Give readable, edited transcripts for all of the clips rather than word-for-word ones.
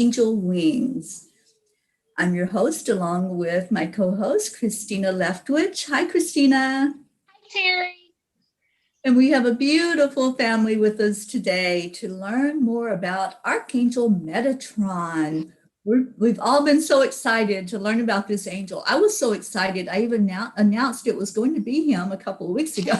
Angel Wings. I'm your host along with my co-host, Christina Leftwich. Hi, Christina. Hi, Teri. And we have a beautiful family with us today to learn more about Archangel Metatron. We've all been so excited to learn about this angel. I was so excited, I even announced it was going to be him a couple of weeks ago.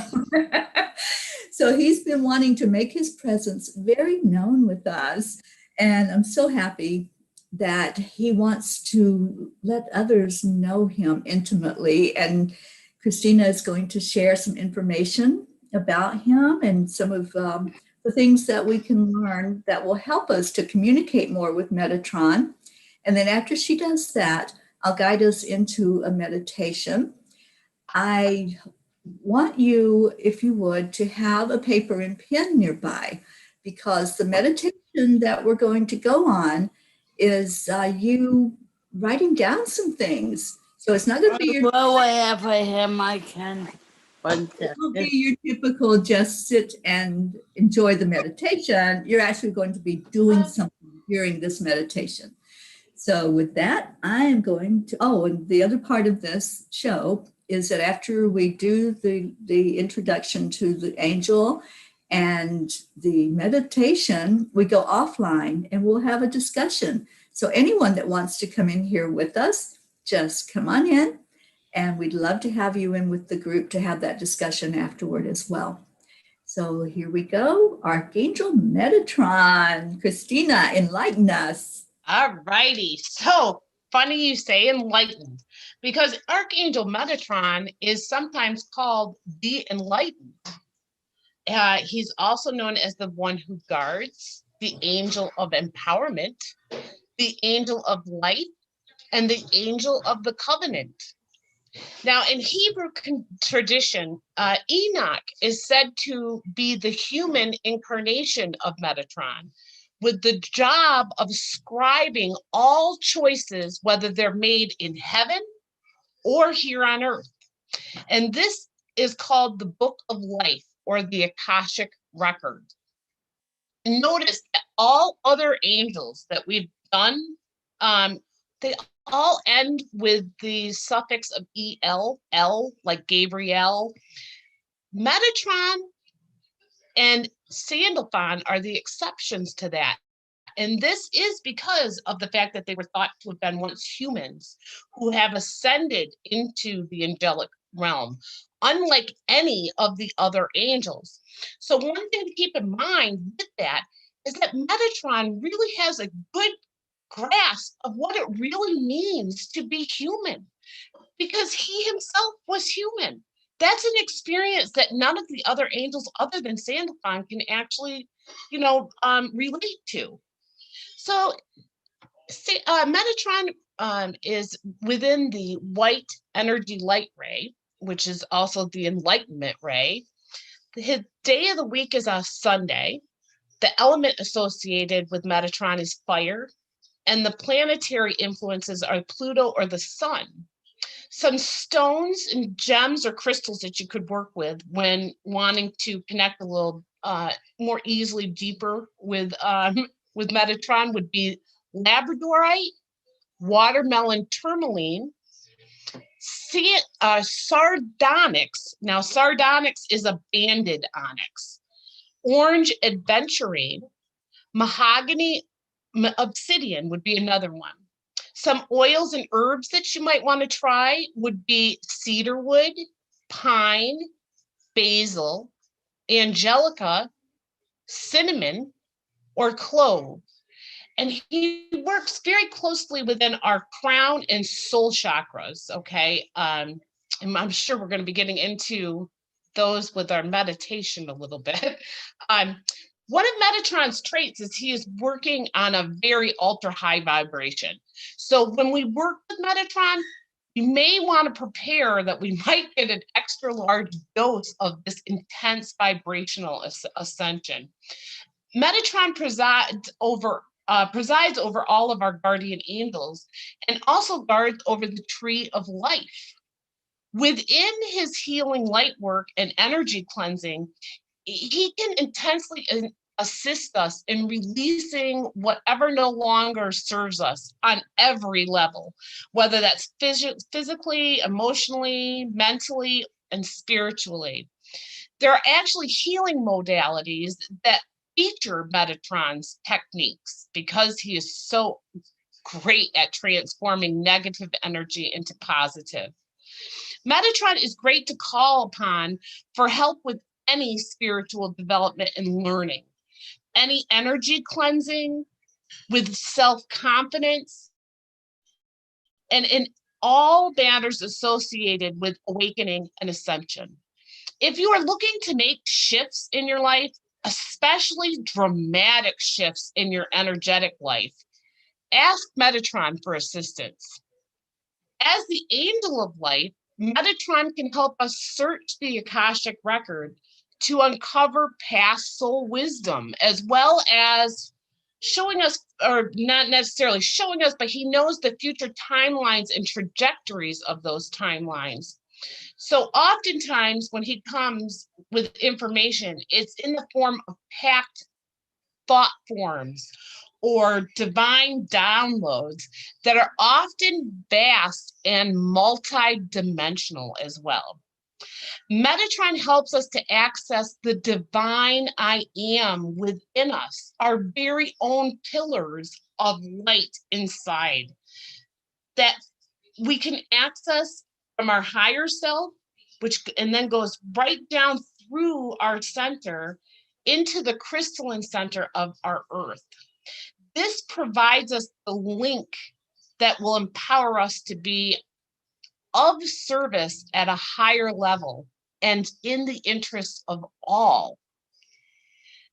So he's been wanting to make his presence very known with us. And I'm so happy that he wants to let others know him intimately. And Christina is going to share some information about him and some of the things that we can learn that will help us to communicate more with Metatron. And then after she does that, I'll guide us into a meditation. I want you, if you would, to have a paper and pen nearby, because the meditation that we're going to go on is you writing down some things. So it's not going to be your for him, I can. It will be your typical just sit and enjoy the meditation. You're actually going to be doing something during this meditation. So with that, I am going to, and the other part of this show is that after we do the introduction to the angel and the meditation, we go offline and we'll have a discussion. So anyone that wants to come in here with us, just come on in. And we'd love to have you in with the group to have that discussion afterward as well. So here we go. Archangel Metatron. Christina, enlighten us. All righty. So funny you say enlightened, because Archangel Metatron is sometimes called the enlightened. He's also known as the one who guards, the angel of empowerment, the angel of light, and the angel of the covenant. Now, in Hebrew tradition, Enoch is said to be the human incarnation of Metatron, with the job of scribing all choices, whether they're made in heaven or here on earth. And this is called the Book of Life, or the Akashic Record. Notice that all other angels that we've done, they all end with the suffix of EL, L, like Gabriel. Metatron and Sandalphon are the exceptions to that. And this is because of the fact that they were thought to have been once humans who have ascended into the angelic realm, unlike any of the other angels. So one thing to keep in mind with that is that Metatron really has a good grasp of what it really means to be human, because he himself was human. That's an experience that none of the other angels other than Sandalphon can actually, relate to. So Metatron is within the white energy light ray, which is also the enlightenment ray. His day of the week is a Sunday. The element associated with Metatron is fire, and the planetary influences are Pluto or the sun. Some stones and gems or crystals that you could work with when wanting to connect a little more easily, deeper with Metatron would be labradorite, watermelon tourmaline, sardonyx. Now, sardonyx is a banded onyx. Orange aventurine, mahogany obsidian would be another one. Some oils and herbs that you might want to try would be cedarwood, pine, basil, angelica, cinnamon, or clove. And he works very closely within our crown and soul chakras, okay? And I'm sure we're going to be getting into those with our meditation a little bit. One of Metatron's traits is he is working on a very ultra high vibration. So when we work with Metatron, you may want to prepare that we might get an extra large dose of this intense vibrational ascension. Metatron presides over all of our guardian angels and also guards over the tree of life. Within his healing light work and energy cleansing, he can intensely assist us in releasing whatever no longer serves us on every level, whether that's physically, emotionally, mentally, and spiritually. There are actually healing modalities that feature Metatron's techniques because he is so great at transforming negative energy into positive. Metatron is great to call upon for help with any spiritual development and learning, any energy cleansing, with self-confidence, and in all matters associated with awakening and ascension. If you are looking to make shifts in your life, especially dramatic shifts in your energetic life, ask Metatron for assistance. As the angel of light, Metatron can help us search the Akashic record to uncover past soul wisdom, as well as showing us, or not necessarily showing us, but he knows the future timelines and trajectories of those timelines. So oftentimes when he comes with information, it's in the form of packed thought forms or divine downloads that are often vast and multi-dimensional as well. Metatron helps us to access the divine I am within us, our very own pillars of light inside that we can access from our higher self, which and then goes right down through our center into the crystalline center of our earth. This provides us the link that will empower us to be of service at a higher level and in the interest of all.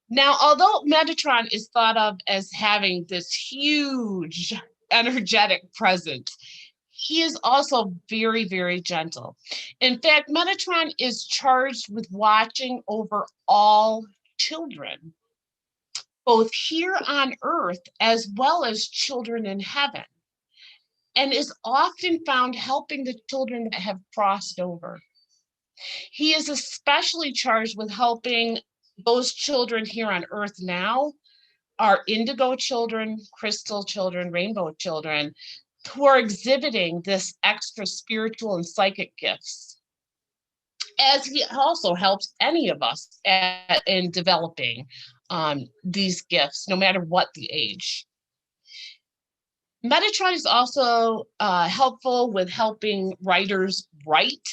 Now, although Metatron is thought of as having this huge energetic presence, he is also very, very gentle. In fact, Metatron is charged with watching over all children, both here on earth as well as children in heaven, and is often found helping the children that have crossed over. He is especially charged with helping those children here on earth now, our indigo children, crystal children, rainbow children, who are exhibiting this extra spiritual and psychic gifts, as he also helps any of us in developing these gifts, no matter what the age. Metatron is also helpful with helping writers write.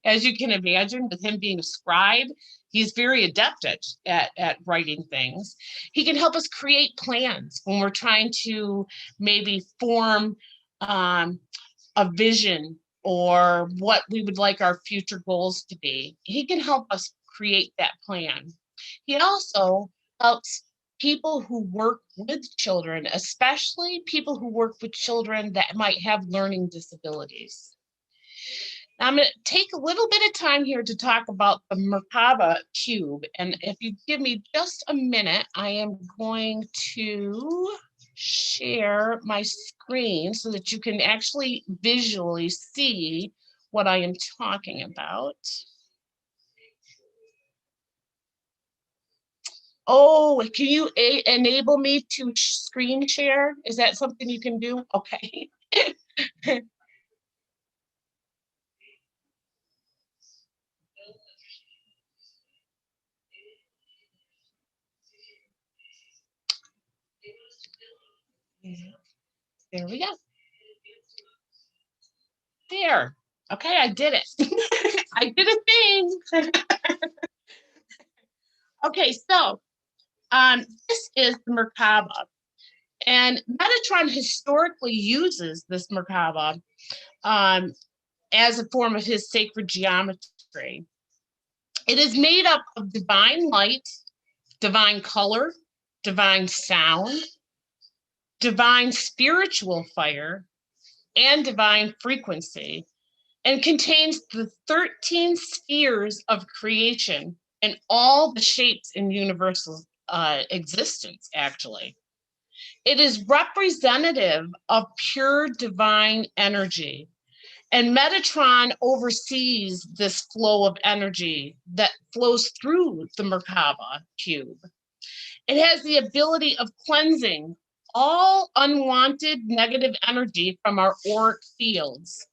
As you can imagine, with him being a scribe, he's very adept at writing things. He can help us create plans when we're trying to maybe form a vision or what we would like our future goals to be. He can help us create that plan. He also helps people who work with children, especially people who work with children that might have learning disabilities. Now, I'm going to take a little bit of time here to talk about the Merkava Cube. And if you give me just a minute, I am going to share my screen so that you can actually visually see what I am talking about. Oh, can you enable me to screen share? Is that something you can do? Okay. There we go. There. Okay, I did it. I did a thing. Okay, so this is the Merkaba. And Metatron historically uses this Merkaba as a form of his sacred geometry. It is made up of divine light, divine color, divine sound, divine spiritual fire, and divine frequency, and contains the 13 spheres of creation and all the shapes in universal existence, actually. It is representative of pure divine energy. And Metatron oversees this flow of energy that flows through the Merkava Cube. It has the ability of cleansing all unwanted negative energy from our auric fields.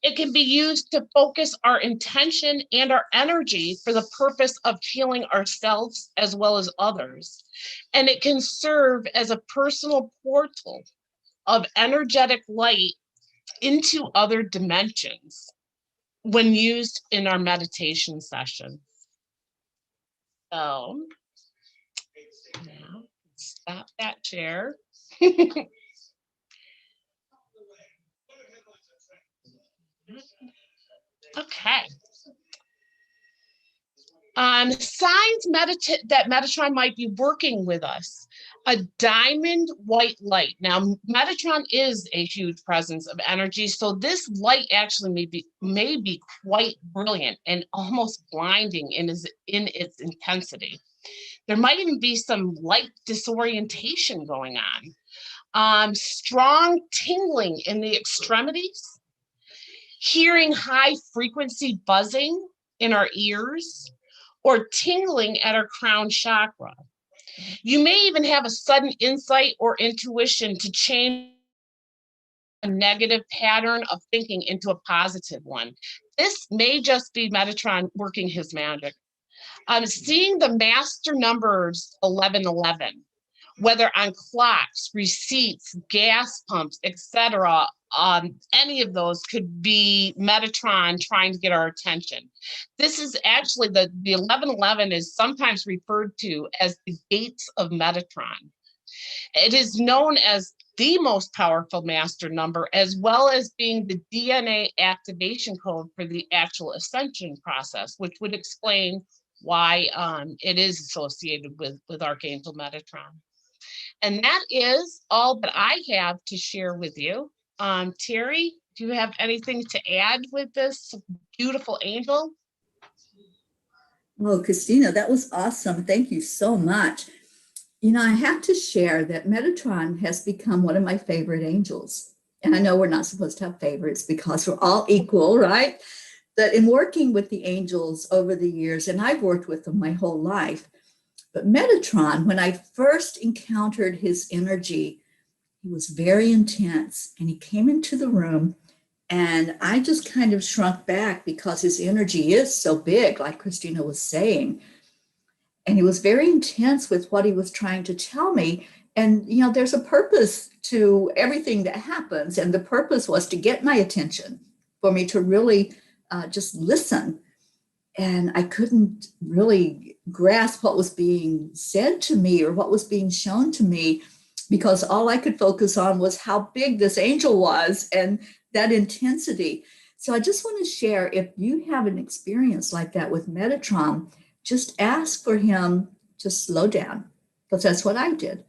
It can be used to focus our intention and our energy for the purpose of healing ourselves as well as others. And it can serve as a personal portal of energetic light into other dimensions when used in our meditation session. So now stop that share. Okay. Signs that Metatron might be working with us. A diamond white light. Now, Metatron is a huge presence of energy, so this light actually may be quite brilliant and almost blinding in its intensity. There might even be some light disorientation going on. Strong tingling in the extremities, hearing high frequency buzzing in our ears, or tingling at our crown chakra. You may even have a sudden insight or intuition to change a negative pattern of thinking into a positive one. This may just be Metatron working his magic. I'm seeing the master numbers 1111, whether on clocks, receipts, gas pumps, etc. Any of those could be Metatron trying to get our attention. This is actually the 1111 is sometimes referred to as the Gates of Metatron. It is known as the most powerful master number, as well as being the DNA activation code for the actual ascension process, which would explain why it is associated with Archangel Metatron. And that is all that I have to share with you. Teri, do you have anything to add with this beautiful angel? Oh, Christina, that was awesome. Thank you so much. You know, I have to share that Metatron has become one of my favorite angels. And I know we're not supposed to have favorites because we're all equal, right? But in working with the angels over the years, and I've worked with them my whole life, but Metatron, when I first encountered his energy, he was very intense and he came into the room and I just kind of shrunk back because his energy is so big, like Christina was saying. And he was very intense with what he was trying to tell me. And, you know, there's a purpose to everything that happens. And the purpose was to get my attention, for me to really just listen. And I couldn't really grasp what was being said to me or what was being shown to me, because all I could focus on was how big this angel was and that intensity. So I just want to share, if you have an experience like that with Metatron, just ask for him to slow down, because that's what I did.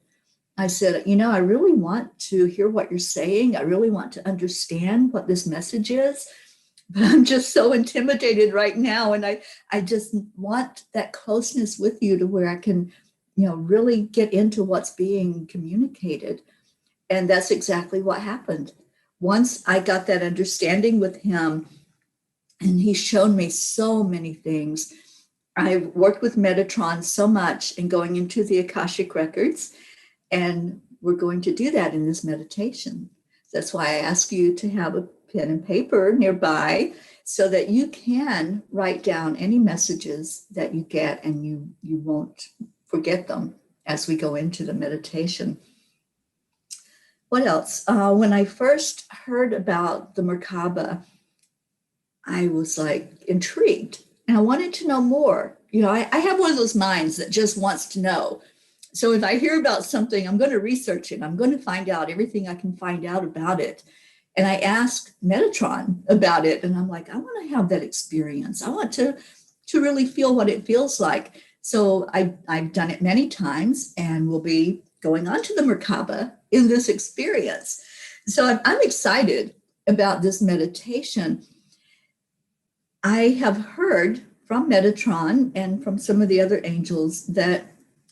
I said, you know, I really want to hear what you're saying. I really want to understand what this message is, but I'm just so intimidated right now. And I just want that closeness with you to where I can, you know, really get into what's being communicated. And that's exactly what happened. Once I got that understanding with him, and he's shown me so many things. I've worked with Metatron so much and going into the Akashic records, and we're going to do that in this meditation. That's why I ask you to have a pen and paper nearby so that you can write down any messages that you get and you won't forget them as we go into the meditation. What else? When I first heard about the Merkaba, I was like intrigued and I wanted to know more. You know, I have one of those minds that just wants to know. So if I hear about something, I'm going to research it. I'm going to find out everything I can find out about it. And I asked Metatron about it. And I'm like, I want to have that experience. I want to really feel what it feels like. So I've done it many times and will be going on to the Merkaba in this experience. So I'm excited about this meditation. I have heard from Metatron and from some of the other angels that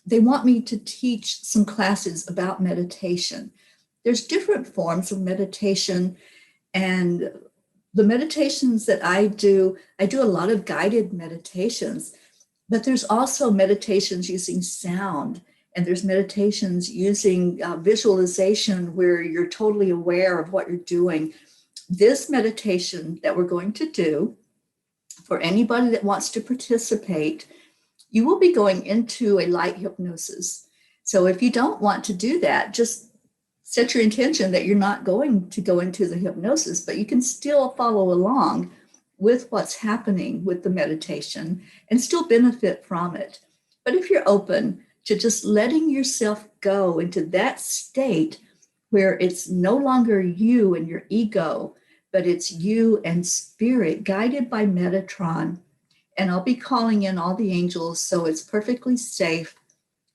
they want me to teach some classes about meditation. There's different forms of meditation, and the meditations that I do a lot of guided meditations, but there's also meditations using sound And there's meditations using visualization where you're totally aware of what you're doing. This meditation that we're going to do, for anybody that wants to participate, you will be going into a light hypnosis. So if you don't want to do that, just set your intention that you're not going to go into the hypnosis, but you can still follow along with what's happening with the meditation and still benefit from it. But if you're open to just letting yourself go into that state where it's no longer you and your ego, but it's you and spirit guided by Metatron. And I'll be calling in all the angels, so it's perfectly safe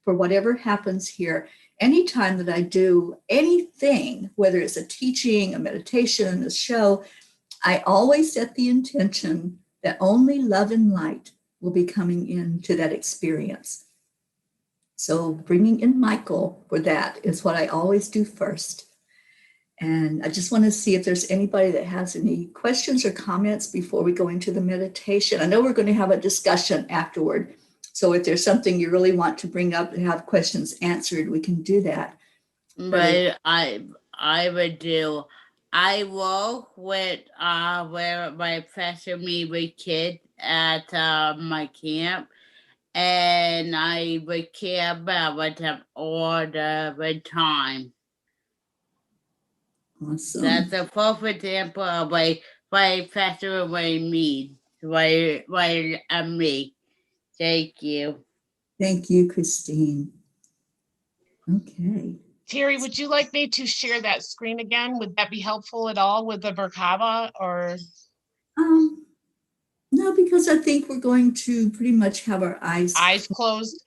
for whatever happens here. Anytime that I do anything, whether it's a teaching, a meditation, a show, I always set the intention that only love and light will be coming into that experience. So bringing in Michael for that is what I always do first. And I just want to see if there's anybody that has any questions or comments before we go into the meditation. I know we're going to have a discussion afterward. So if there's something you really want to bring up and have questions answered, we can do that. But I would do. I work with where my professor meet with kids at my camp, and I would care about with them all the time. Awesome. That's a perfect example of my professor with me, right me. Thank you. Thank you, Christine. Okay. Teri, would you like me to share that screen again? Would that be helpful at all with the Merkava or? No, because I think we're going to pretty much have our eyes closed.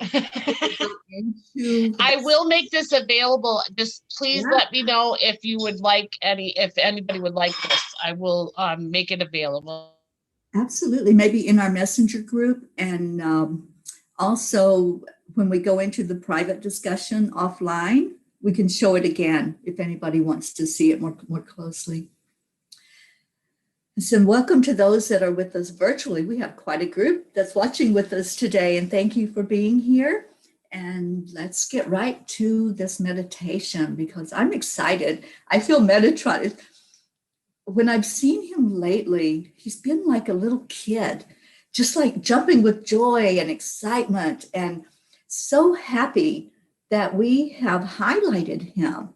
into I will make this available. Just please Yeah. let me know if you would like if anybody would like this. I will make it available. Absolutely. Maybe in our messenger group. And also, when we go into the private discussion offline, we can show it again if anybody wants to see it more closely. So welcome to those that are with us virtually. We have quite a group that's watching with us today, and thank you for being here. And let's get right to this meditation because I'm excited. I feel Metatron. When I've seen him lately, he's been like a little kid, just like jumping with joy and excitement and so happy that we have highlighted him.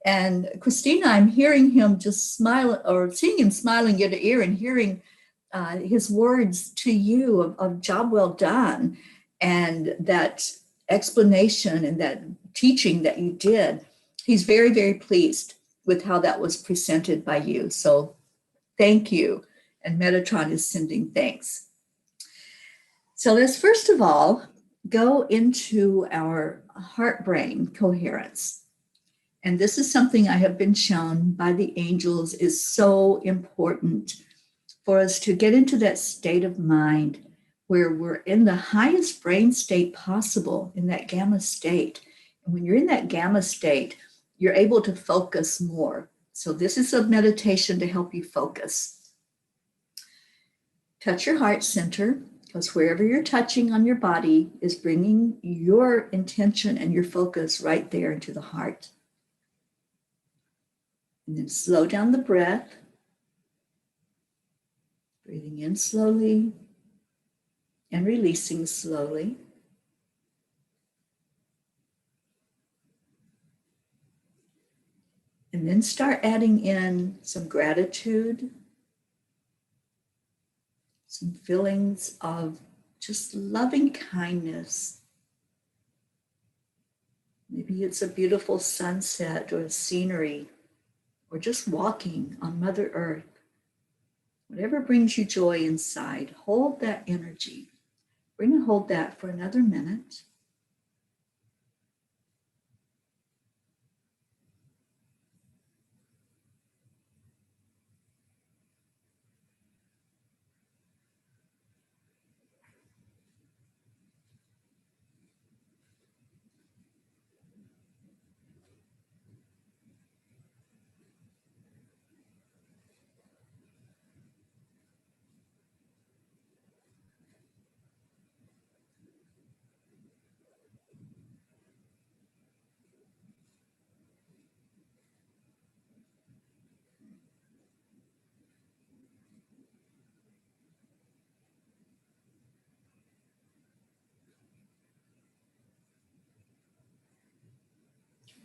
And Christina, I'm hearing him just smile or seeing him smiling ear to ear and hearing his words to you of job well done and that explanation and that teaching that you did. He's very, very pleased with how that was presented by you. So thank you. And Metatron is sending thanks. So let's first of all go into our heart-brain coherence. And this is something I have been shown by the angels is so important for us to get into that state of mind where we're in the highest brain state possible, in that gamma state. And when you're in that gamma state, you're able to focus more. So this is a meditation to help you focus. Touch your heart center, because wherever you're touching on your body is bringing your intention and your focus right there into the heart. And then slow down the breath, breathing in slowly and releasing slowly. And then start adding in some gratitude, some feelings of just loving kindness. Maybe it's a beautiful sunset or a scenery, or just walking on Mother Earth. Whatever brings you joy inside, hold that energy. Bring and hold that for another minute.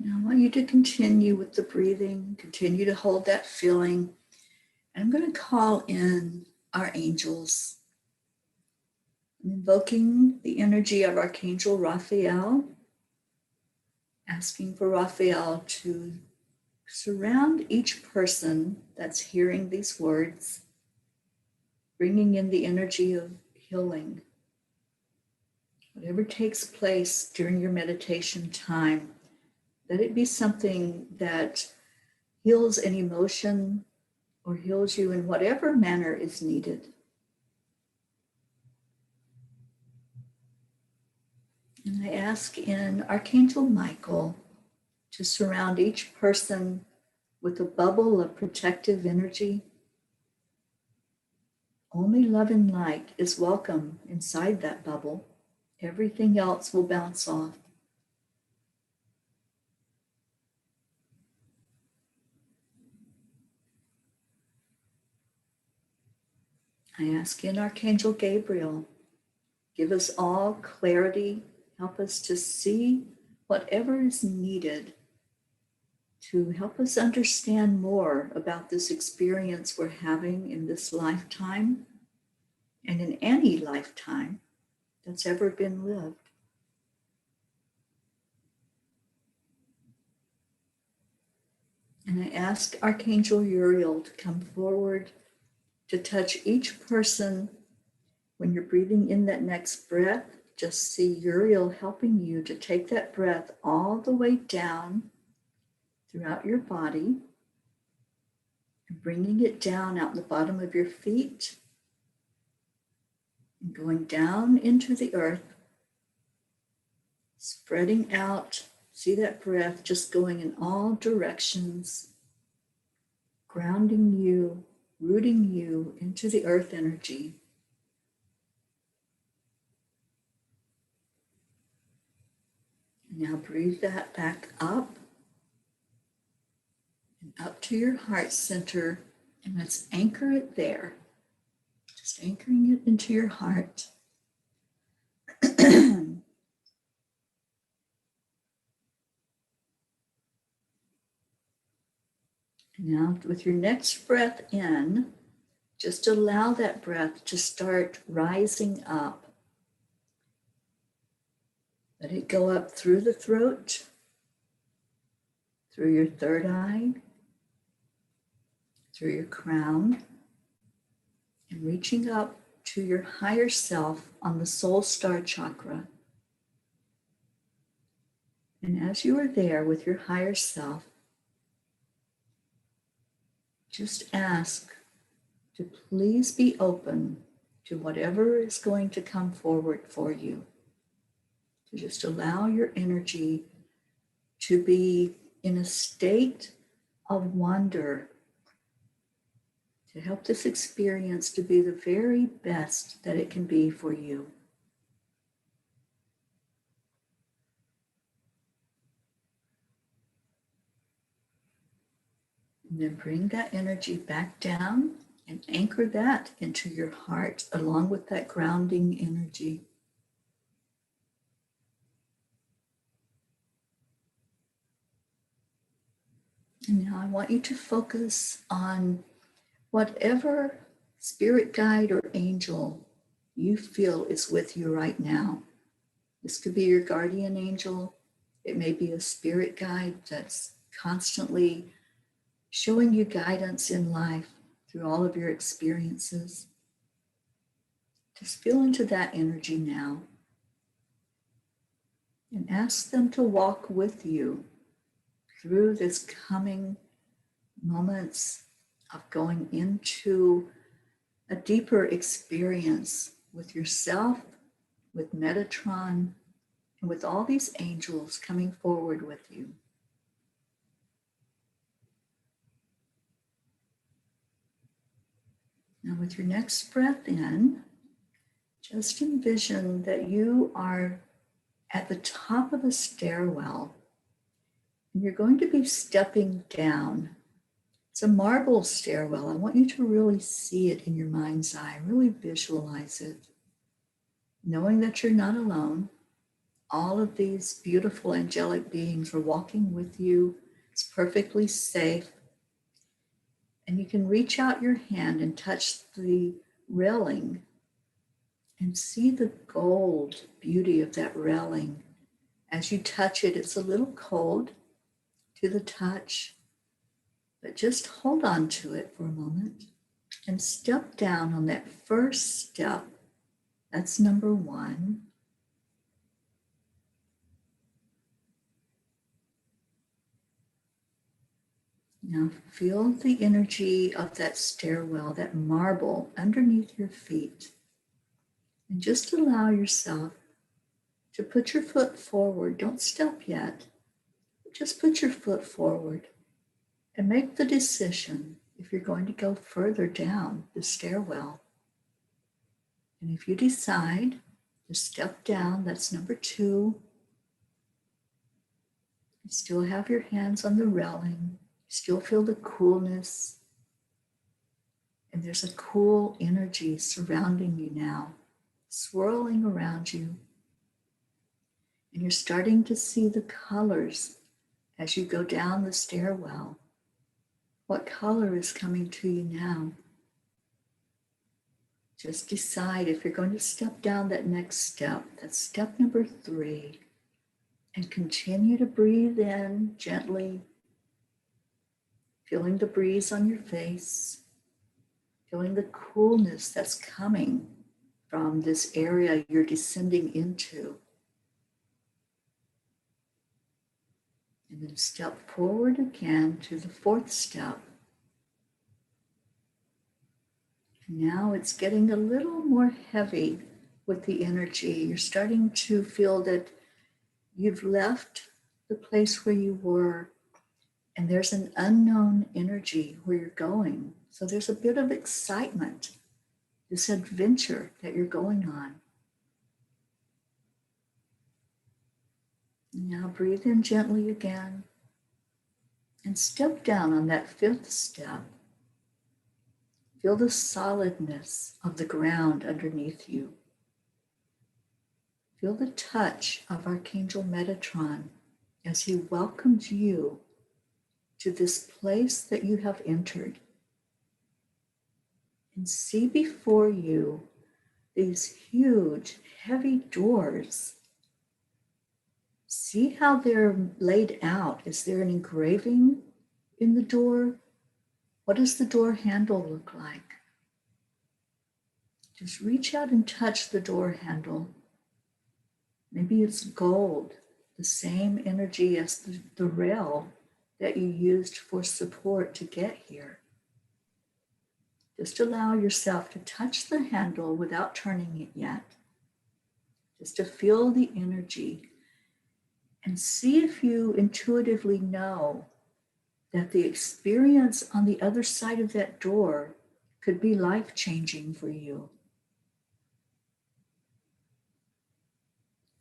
Now I want you to continue with the breathing, continue to hold that feeling. And I'm going to call in our angels. I'm invoking the energy of Archangel Raphael, asking for Raphael to surround each person that's hearing these words, bringing in the energy of healing. Whatever takes place during your meditation time, let it be something that heals an emotion or heals you in whatever manner is needed. And I ask in Archangel Michael to surround each person with a bubble of protective energy. Only love and light is welcome inside that bubble. Everything else will bounce off. I ask in Archangel Gabriel, give us all clarity, help us to see whatever is needed to help us understand more about this experience we're having in this lifetime and in any lifetime that's ever been lived. And I ask Archangel Uriel to come forward to touch each person. When you're breathing in that next breath, just see Uriel helping you to take that breath all the way down throughout your body and bringing it down out the bottom of your feet and going down into the earth, spreading out. See that breath just going in all directions, grounding you, rooting you into the earth energy. Now breathe that back up and up to your heart center, and let's anchor it there. Just anchoring it into your heart. Now with your next breath in, just allow that breath to start rising up. Let it go up through the throat, through your third eye, through your crown, and reaching up to your higher self on the soul star chakra. And as you are there with your higher self, just ask to please be open to whatever is going to come forward for you. To just allow your energy to be in a state of wonder, to help this experience to be the very best that it can be for you. And then bring that energy back down and anchor that into your heart along with that grounding energy. And now I want you to focus on whatever spirit guide or angel you feel is with you right now. This could be your guardian angel. It may be a spirit guide that's constantly showing you guidance in life through all of your experiences. Just feel into that energy now and ask them to walk with you through this coming moments of going into a deeper experience with yourself, with Metatron, and with all these angels coming forward with you. Now with your next breath in, just envision that you are at the top of a stairwell and you're going to be stepping down. It's a marble stairwell. I want you to really see it in your mind's eye, really visualize it, knowing that you're not alone. All of these beautiful angelic beings are walking with you. It's perfectly safe. And you can reach out your hand and touch the railing and see the gold beauty of that railing. As you touch it, it's a little cold to the touch, but just hold on to it for a moment and step down on that first step. That's number 1. Now feel the energy of that stairwell, that marble underneath your feet. And just allow yourself to put your foot forward. Don't step yet. Just put your foot forward and make the decision if you're going to go further down the stairwell. And if you decide to step down, that's number 2. You still have your hands on the railing. You still feel the coolness. And there's a cool energy surrounding you now, swirling around you. And you're starting to see the colors as you go down the stairwell. What color is coming to you now? Just decide if you're going to step down that next step. That's step number 3. And continue to breathe in gently, feeling the breeze on your face, feeling the coolness that's coming from this area you're descending into. And then step forward again to the 4th step. And now it's getting a little more heavy with the energy. You're starting to feel that you've left the place where you were, and there's an unknown energy where you're going. So there's a bit of excitement, this adventure that you're going on. Now breathe in gently again and step down on that 5th step. Feel the solidness of the ground underneath you. Feel the touch of Archangel Metatron as he welcomes you to this place that you have entered. And see before you these huge, heavy doors. See how they're laid out. Is there an engraving in the door? What does the door handle look like? Just reach out and touch the door handle. Maybe it's gold, the same energy as the rail that you used for support to get here. Just allow yourself to touch the handle without turning it yet. Just to feel the energy and see if you intuitively know that the experience on the other side of that door could be life-changing for you.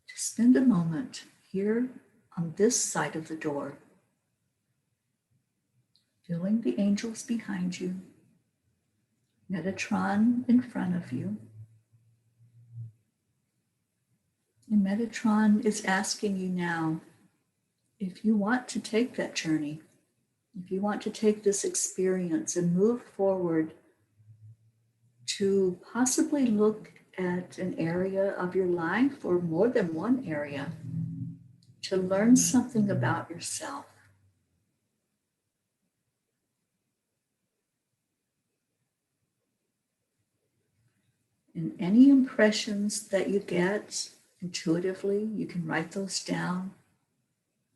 Just spend a moment here on this side of the door, feeling the angels behind you, Metatron in front of you. And Metatron is asking you now if you want to take that journey, if you want to take this experience and move forward to possibly look at an area of your life or more than one area to learn something about yourself. And any impressions that you get intuitively, you can write those down.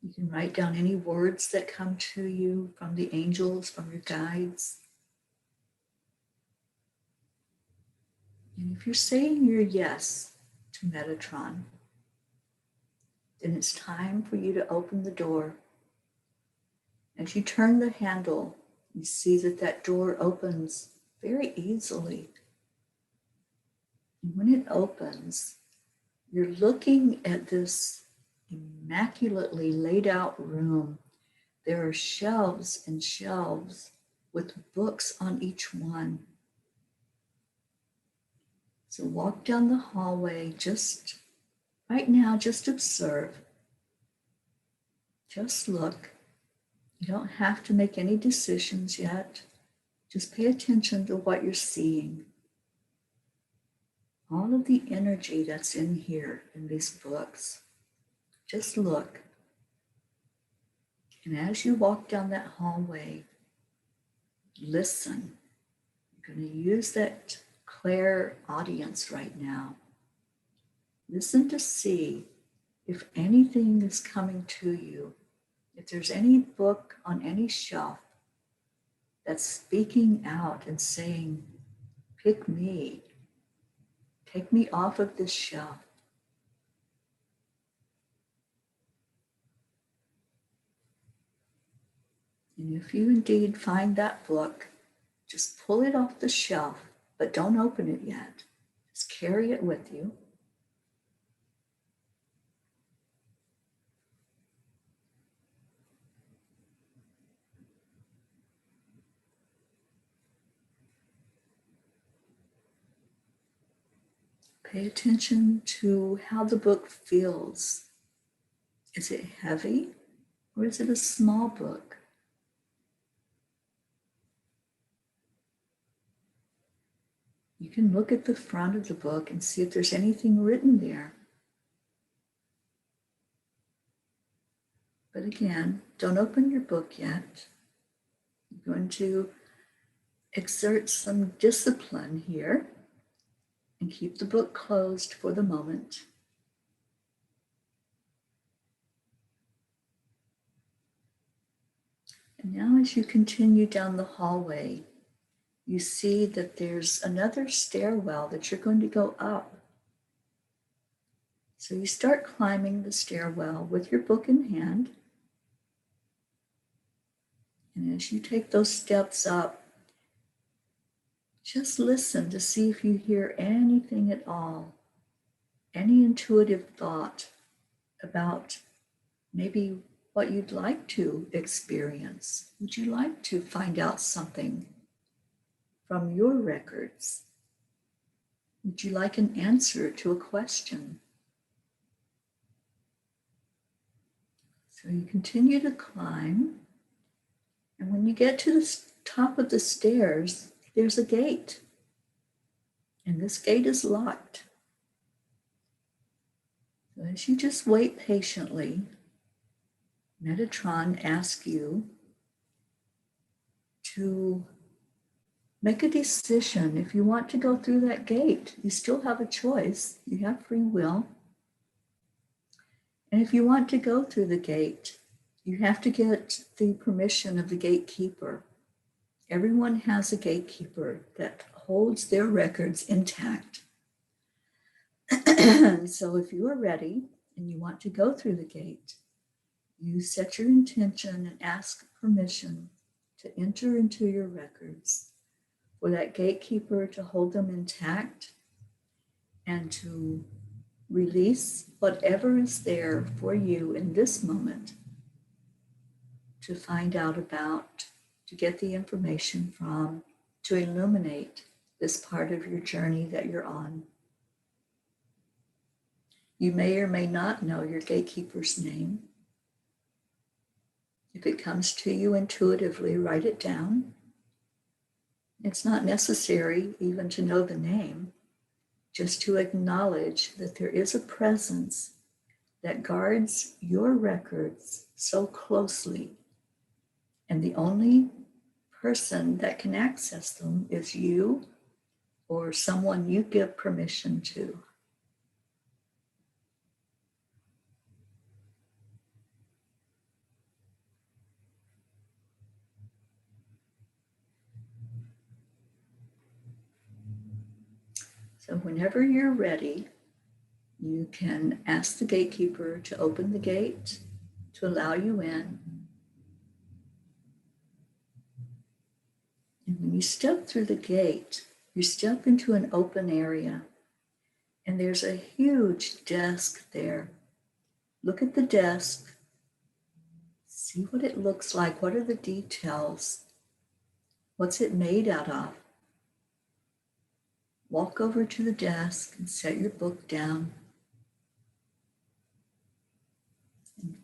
You can write down any words that come to you from the angels, from your guides. And if you're saying your yes to Metatron, then it's time for you to open the door. As you turn the handle, you see that that door opens very easily. And when it opens, you're looking at this immaculately laid out room. There are shelves and shelves with books on each one. So walk down the hallway just Right now, just observe. Just look. You don't have to make any decisions yet. Just pay attention to what you're seeing. All of the energy that's in here in these books. Just look. And as you walk down that hallway, listen. You're going to use that clair audience right now. Listen to see if anything is coming to you. If there's any book on any shelf that's speaking out and saying, pick me, take me off of this shelf. And if you indeed find that book, just pull it off the shelf, but don't open it yet. Just carry it with you. Pay attention to how the book feels. Is it heavy or is it a small book? You can look at the front of the book and see if there's anything written there. But again, don't open your book yet. You're going to exert some discipline here and keep the book closed for the moment. And now as you continue down the hallway, you see that there's another stairwell that you're going to go up. So you start climbing the stairwell with your book in hand. And as you take those steps up, just listen to see if you hear anything at all, any intuitive thought about maybe what you'd like to experience. Would you like to find out something from your records? Would you like an answer to a question? So you continue to climb, and when you get to the top of the stairs, there's a gate, and this gate is locked. So as you just wait patiently, Metatron asks you to make a decision if you want to go through that gate. You still have a choice. You have free will. And if you want to go through the gate, you have to get the permission of the gatekeeper. Everyone has a gatekeeper that holds their records intact. So if you are ready and you want to go through the gate, you set your intention and ask permission to enter into your records for that gatekeeper to hold them intact and to release whatever is there for you in this moment to find out about, to get the information from, to illuminate this part of your journey that you're on. You may or may not know your gatekeeper's name. If it comes to you intuitively, write it down. It's not necessary even to know the name, just to acknowledge that there is a presence that guards your records so closely, and the only person that can access them is you or someone you give permission to. So whenever you're ready, you can ask the gatekeeper to open the gate to allow you in. And when you step through the gate, you step into an open area, and there's a huge desk there. Look at the desk. See what it looks like. What are the details? What's it made out of? Walk over to the desk and set your book down.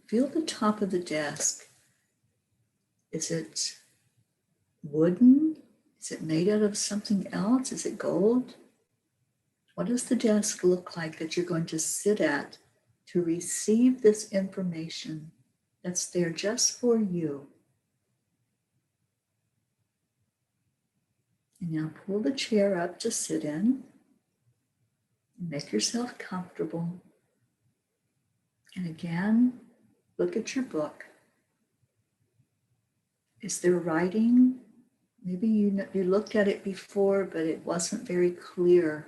Feel the top of the desk. Is it wooden? Is it made out of something else? Is it gold? What does the desk look like that you're going to sit at to receive this information that's there just for you? And now pull the chair up to sit in. Make yourself comfortable. And again, look at your book. Is there writing? Maybe you looked at it before, but it wasn't very clear.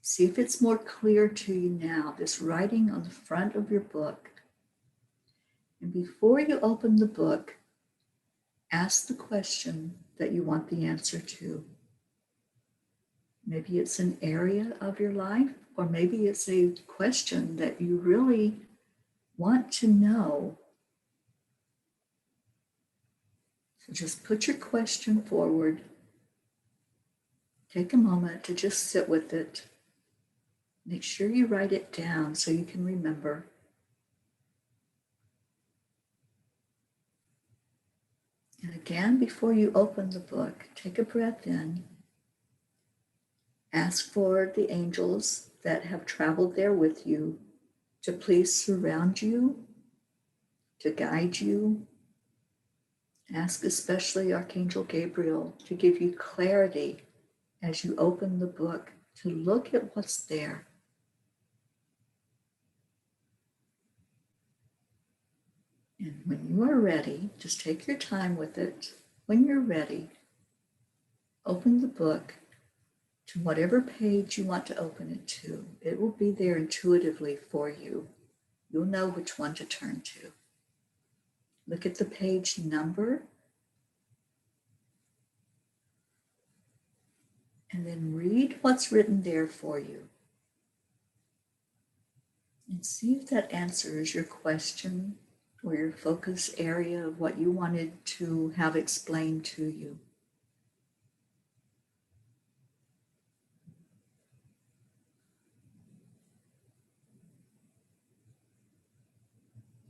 See if it's more clear to you now, this writing on the front of your book. And before you open the book, ask the question that you want the answer to. Maybe it's an area of your life, or maybe it's a question that you really want to know. So just put your question forward. Take a moment to just sit with it. Make sure you write it down so you can remember. And again, before you open the book, take a breath in. Ask for the angels that have traveled there with you to please surround you, to guide you. Ask especially Archangel Gabriel to give you clarity as you open the book, to look at what's there. And when you are ready, just take your time with it. When you're ready, open the book to whatever page you want to open it to. It will be there intuitively for you. You'll know which one to turn to. Look at the page number, and then read what's written there for you. And see if that answers your question or your focus area of what you wanted to have explained to you.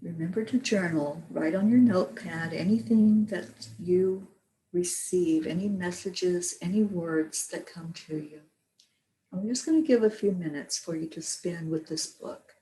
Remember to journal, write on your notepad anything that you receive, any messages, any words that come to you. I'm just going to give a few minutes for you to spend with this book.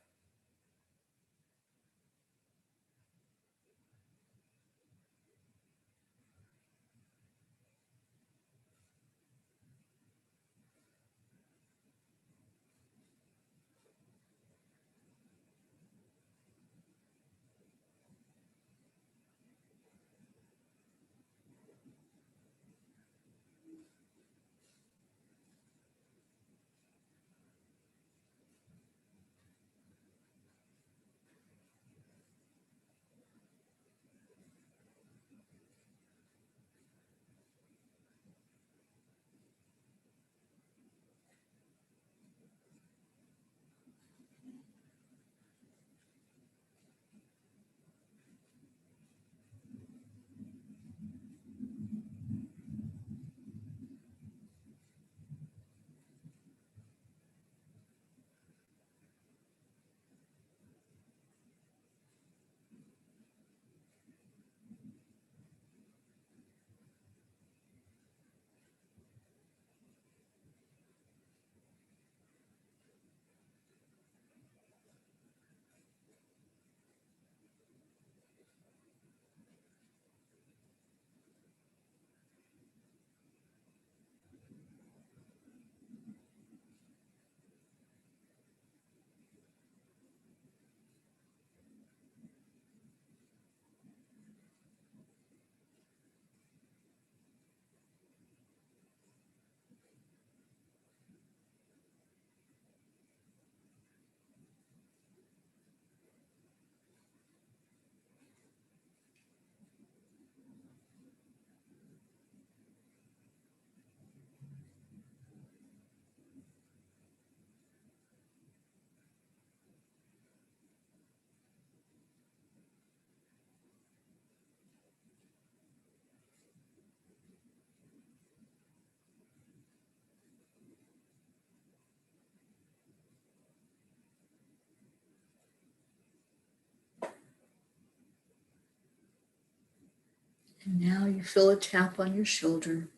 And now you feel a tap on your shoulder,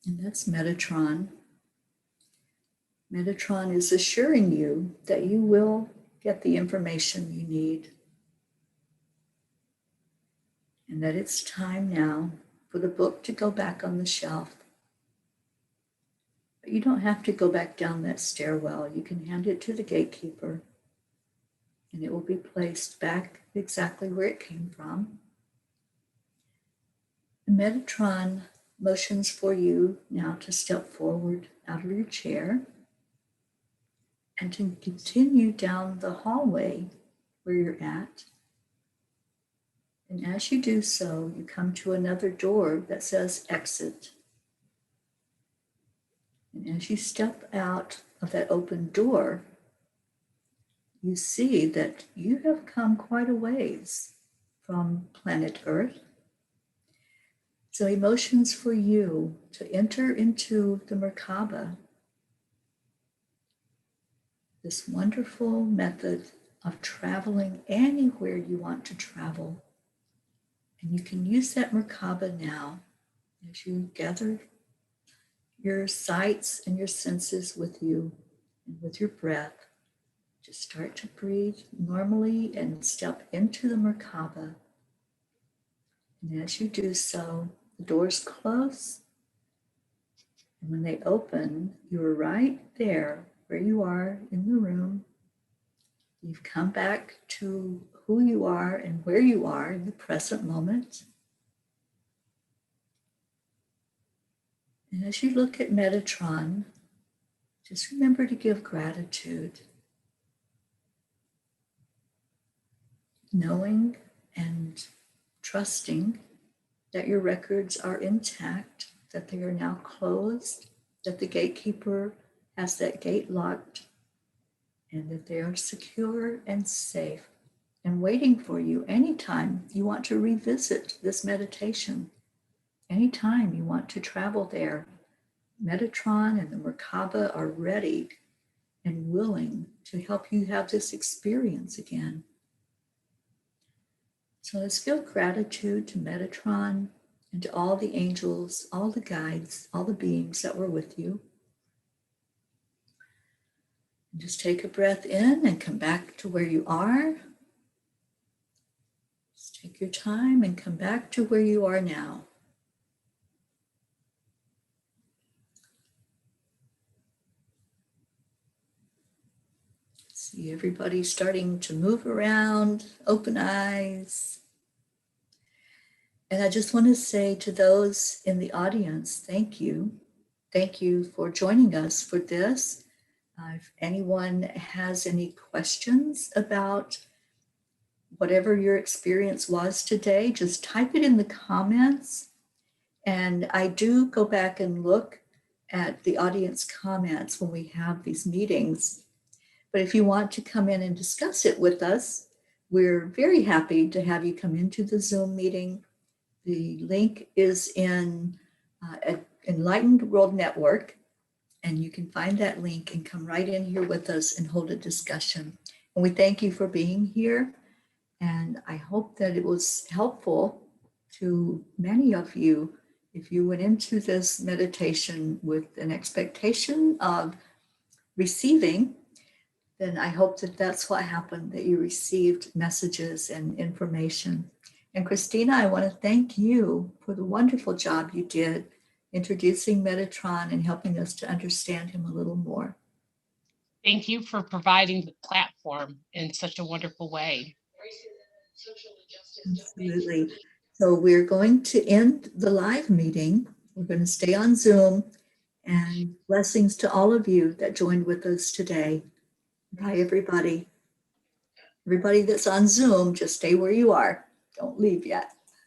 and that's Metatron. Metatron is assuring you that you will get the information you need, and that it's time now for the book to go back on the shelf. But you don't have to go back down that stairwell. You can hand it to the gatekeeper, and it will be placed back exactly where it came from. And Metatron motions for you now to step forward out of your chair and to continue down the hallway where you're at. And as you do so, you come to another door that says exit. And as you step out of that open door, you see that you have come quite a ways from planet Earth. So emotions for you to enter into the Merkaba, this wonderful method of traveling anywhere you want to travel. And you can use that Merkaba now as you gather your sights and your senses with you and with your breath. Just start to breathe normally and step into the Merkaba. And as you do so, the doors close. And when they open, you're right there where you are in the room. You've come back to who you are and where you are in the present moment. And as you look at Metatron, just remember to give gratitude, knowing and trusting that your records are intact, that they are now closed, that the gatekeeper has that gate locked, and that they are secure and safe and waiting for you anytime you want to revisit this meditation. Anytime you want to travel there, Metatron and the Merkaba are ready and willing to help you have this experience again. So let's feel gratitude to Metatron and to all the angels, all the guides, all the beings that were with you. And just take a breath in and come back to where you are. Just take your time and come back to where you are now. See everybody starting to move around, open eyes. And I just want to say to those in the audience, thank you. Thank you for joining us for this. If anyone has any questions about whatever your experience was today, just type it in the comments. And I do go back and look at the audience comments when we have these meetings. But if you want to come in and discuss it with us, we're very happy to have you come into the Zoom meeting. The link is in Enlightened World Network, and you can find that link and come right in here with us and hold a discussion. And we thank you for being here. And I hope that it was helpful to many of you. If you went into this meditation with an expectation of receiving, then I hope that that's what happened, that you received messages and information. And Christina, I want to thank you for the wonderful job you did introducing Metatron and helping us to understand him a little more. Thank you for providing the platform in such a wonderful way. Absolutely. So we're going to end the live meeting. We're going to stay on Zoom, and blessings to all of you that joined with us today. Bye, everybody. Everybody that's on Zoom, just stay where you are. Don't leave yet.